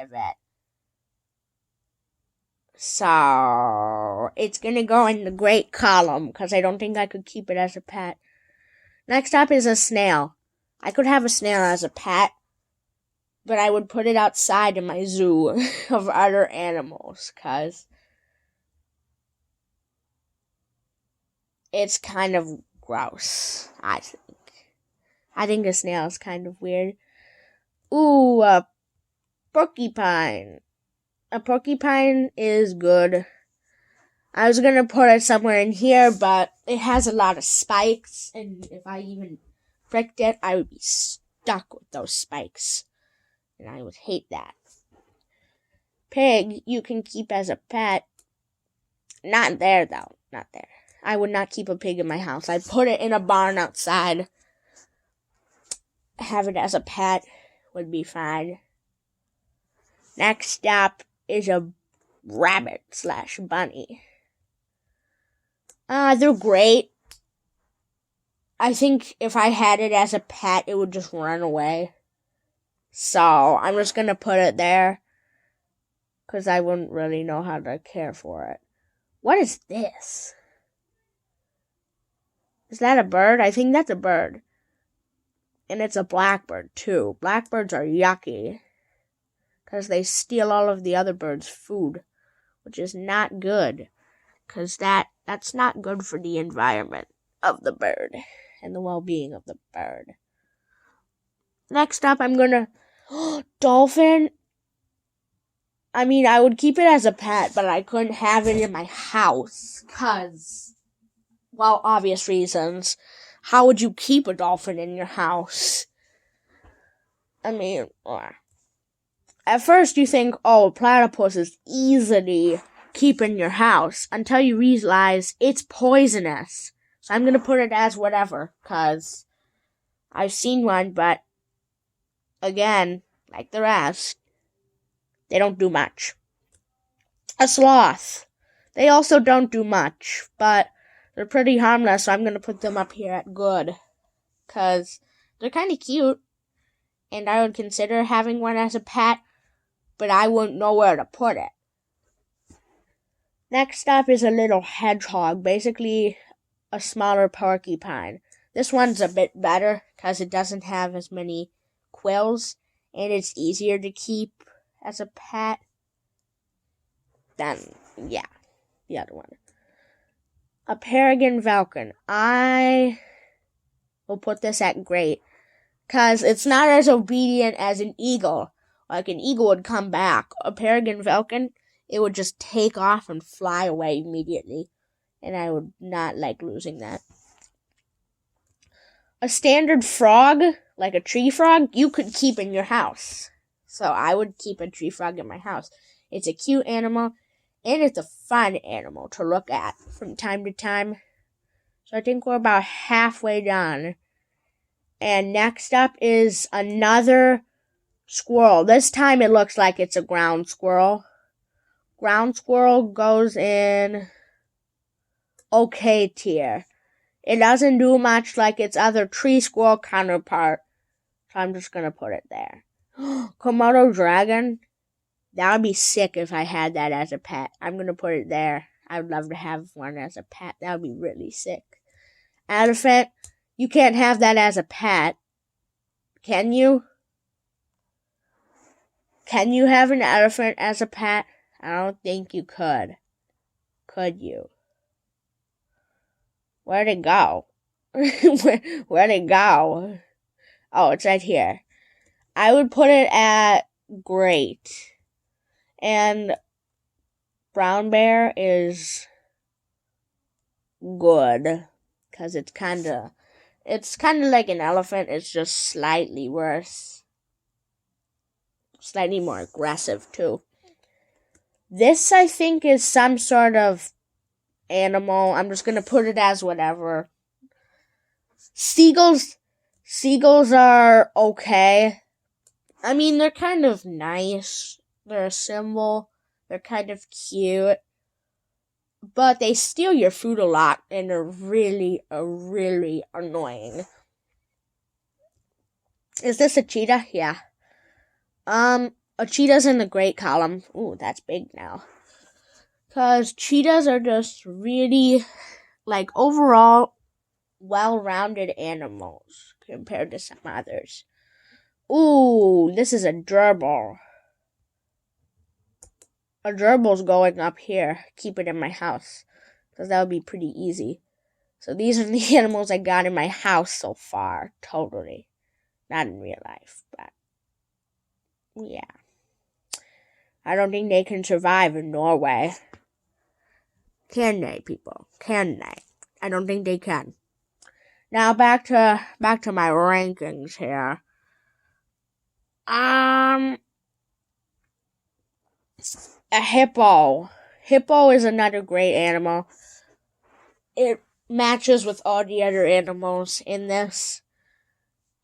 give it. So, it's gonna go in the great column, because I don't think I could keep it as a pet. Next up is a snail. I could have a snail as a pet, but I would put it outside in my zoo of other animals, because it's kind of gross, I think. I think a snail is kind of weird. Ooh, a porcupine. A porcupine is good. I was gonna put it somewhere in here, but it has a lot of spikes, and if I even pricked it, I would be stuck with those spikes, and I would hate that. Pig, you can keep as a pet. Not there, though. Not there. I would not keep a pig in my house. I'd put it in a barn outside. Have it as a pet would be fine. Next up is a rabbit/bunny. They're great. I think if I had it as a pet, it would just run away. So, I'm just gonna put it there, because I wouldn't really know how to care for it. What is this? Is that a bird? I think that's a bird. And it's a blackbird, too. Blackbirds are yucky, because they steal all of the other birds' food, which is not good, because that's not good for the environment of the bird and the well-being of the bird. Next up, I'm gonna... dolphin? I mean, I would keep it as a pet, but I couldn't have it in my house, because, well, obvious reasons. How would you keep a dolphin in your house? I mean, at first you think, oh, a platypus is easily keep in your house, until you realize it's poisonous. So I'm gonna put it as whatever, because I've seen one, but again, like the rest, they don't do much. A sloth. They also don't do much, but they're pretty harmless, so I'm going to put them up here at good, because they're kind of cute, and I would consider having one as a pet, but I wouldn't know where to put it. Next up is a little hedgehog, basically a smaller porcupine. This one's a bit better, because it doesn't have as many quills, and it's easier to keep as a pet than, the other one. A peregrine falcon. I will put this at great, because it's not as obedient as an eagle. Like an eagle would come back. A peregrine falcon, it would just take off and fly away immediately, and I would not like losing that. A standard frog, like a tree frog, you could keep in your house. So I would keep a tree frog in my house. It's a cute animal, and it's a fun animal to look at from time to time. So I think we're about halfway done. And next up is another squirrel. This time it looks like it's a ground squirrel. Ground squirrel goes in okay tier. It doesn't do much like its other tree squirrel counterpart, so I'm just gonna put it there. Komodo dragon. That would be sick if I had that as a pet. I'm gonna put it there. I would love to have one as a pet. That would be really sick. Elephant. You can't have that as a pet. Can you? Can you have an elephant as a pet? I don't think you could. Could you? Where'd it go? Where'd it go? Oh, it's right here. I would put it at great. And brown bear is good, because it's kind of like an elephant. It's just slightly worse. Slightly more aggressive, too. This, I think, is some sort of animal. I'm just going to put it as whatever. Seagulls are okay. I mean, they're kind of nice. They're a symbol. They're kind of cute. But they steal your food a lot, and they're really, really annoying. Is this a cheetah? Yeah. A a cheetah's in the great column. Ooh, that's big now. Because cheetahs are just really, like, overall well-rounded animals compared to some others. Ooh, this is a gerbil. A gerbil's going up here. Keep it in my house. Because that would be pretty easy. So these are the animals I got in my house so far. Totally. Not in real life, but yeah. I don't think they can survive in Norway. Can they, people? Can they? I don't think they can. Now back to my rankings here. A hippo. Hippo is another great animal. It matches with all the other animals in this,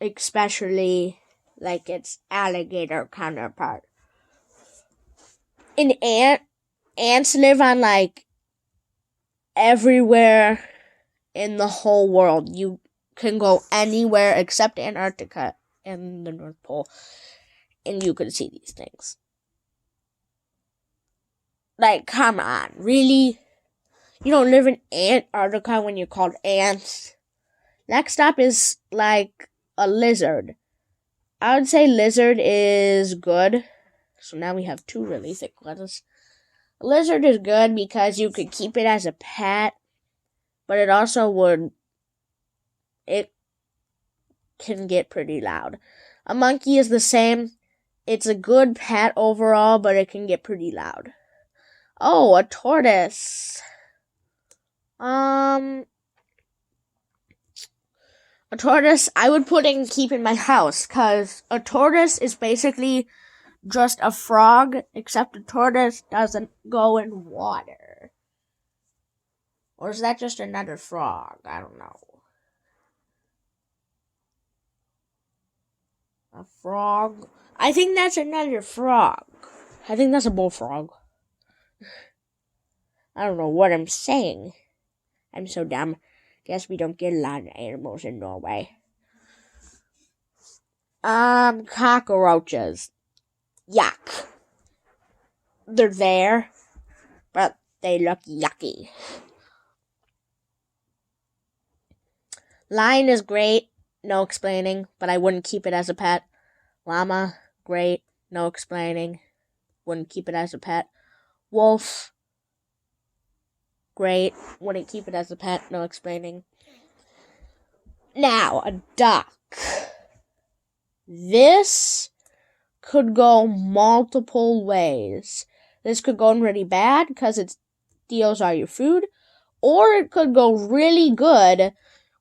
especially like its alligator counterpart. Ants live on like everywhere in the whole world. You can go anywhere except Antarctica and the North Pole, and you can see these things. Like, come on, really? You don't live in Antarctica when you're called ants? Next up is like a lizard. I would say lizard is good. So now we have two really thick ones. A lizard is good because you could keep it as a pet, but it can get pretty loud. A monkey is the same. It's a good pet overall, but it can get pretty loud. Oh, a tortoise. A tortoise I would keep in my house, because a tortoise is basically just a frog, except a tortoise doesn't go in water. Or is that just another frog? I don't know. A frog? I think that's another frog. I think that's a bullfrog. I don't know what I'm saying. I'm so dumb. Guess we don't get a lot of animals in Norway. Cockroaches. Yuck. They're there, but they look yucky. Lion is great, no explaining, but I wouldn't keep it as a pet. Llama, great, no explaining, wouldn't keep it as a pet. Wolf, great, wouldn't keep it as a pet, no explaining. Now, a duck. This could go multiple ways. This could go really bad because it steals all your food, or it could go really good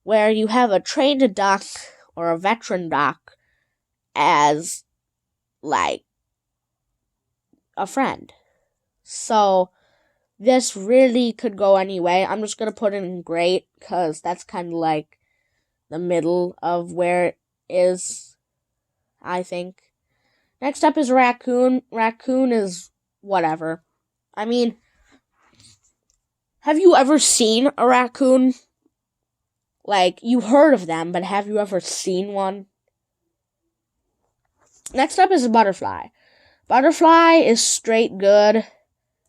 where you have a trained duck or a veteran duck as, like, a friend. So, this really could go anyway. I'm just going to put it in great, because that's kind of like the middle of where it is, I think. Next up is raccoon. Raccoon is whatever. I mean, have you ever seen a raccoon? Like, you heard of them, but have you ever seen one? Next up is a butterfly. Butterfly is straight good.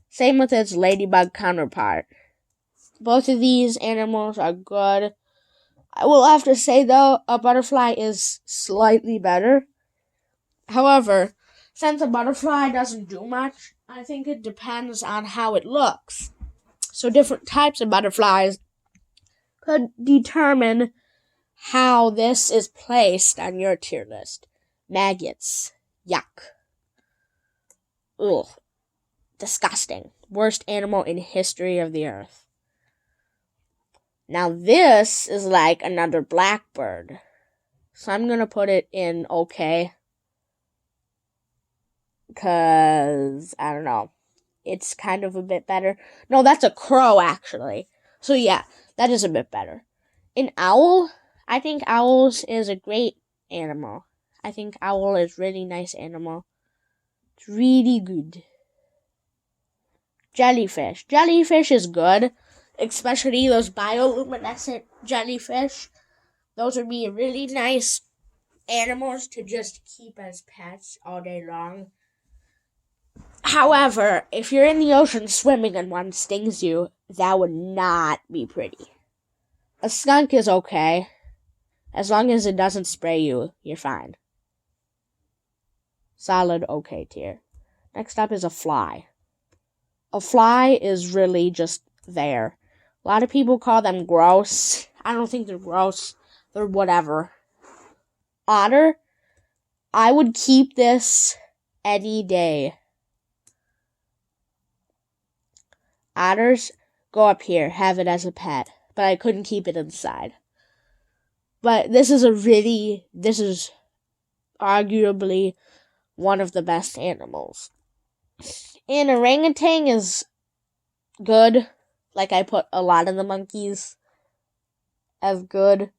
Same with its ladybug counterpart. Both of these animals are good. I will have to say, though, a butterfly is slightly better. However, since a butterfly doesn't do much, I think it depends on how it looks. So different types of butterflies could determine how this is placed on your tier list. Maggots. Yuck. Ugh. Disgusting. Worst animal in history of the earth. Now this is like another blackbird. So I'm going to put it in okay. Because, I don't know. It's kind of a bit better. No, that's a crow, actually. So yeah, that is a bit better. An owl, I think owls is a great animal. I think owl is really nice animal. It's really good. Jellyfish. Jellyfish is good. Especially those bioluminescent jellyfish. Those would be really nice animals to just keep as pets all day long. However, if you're in the ocean swimming and one stings you, that would not be pretty. A skunk is okay. As long as it doesn't spray you, you're fine. Solid okay tier. Next up is a fly. A fly is really just there. A lot of people call them gross. I don't think they're gross. They're whatever. Otter, I would keep this any day. Otters, go up here, have it as a pet. But I couldn't keep it inside. But this is arguably one of the best animals. And orangutan is good. Like, I put a lot of the monkeys as good.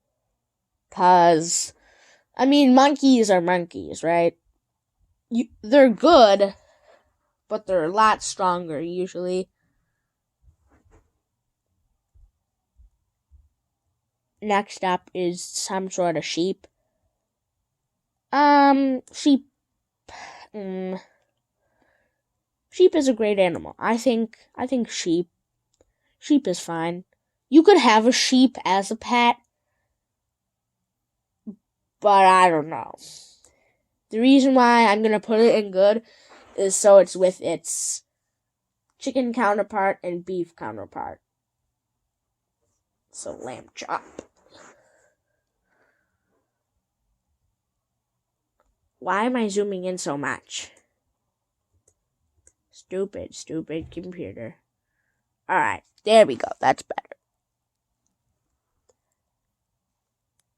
Because, I mean, monkeys are monkeys, right? They're good, but they're a lot stronger usually. Next up is some sort of sheep. Sheep. Sheep is a great animal. I think sheep is fine. You could have a sheep as a pet, but I don't know. The reason why I'm gonna put it in good is so it's with its chicken counterpart and beef counterpart. So lamb chop. Why am I zooming in so much? Stupid computer. Alright, there we go. That's better.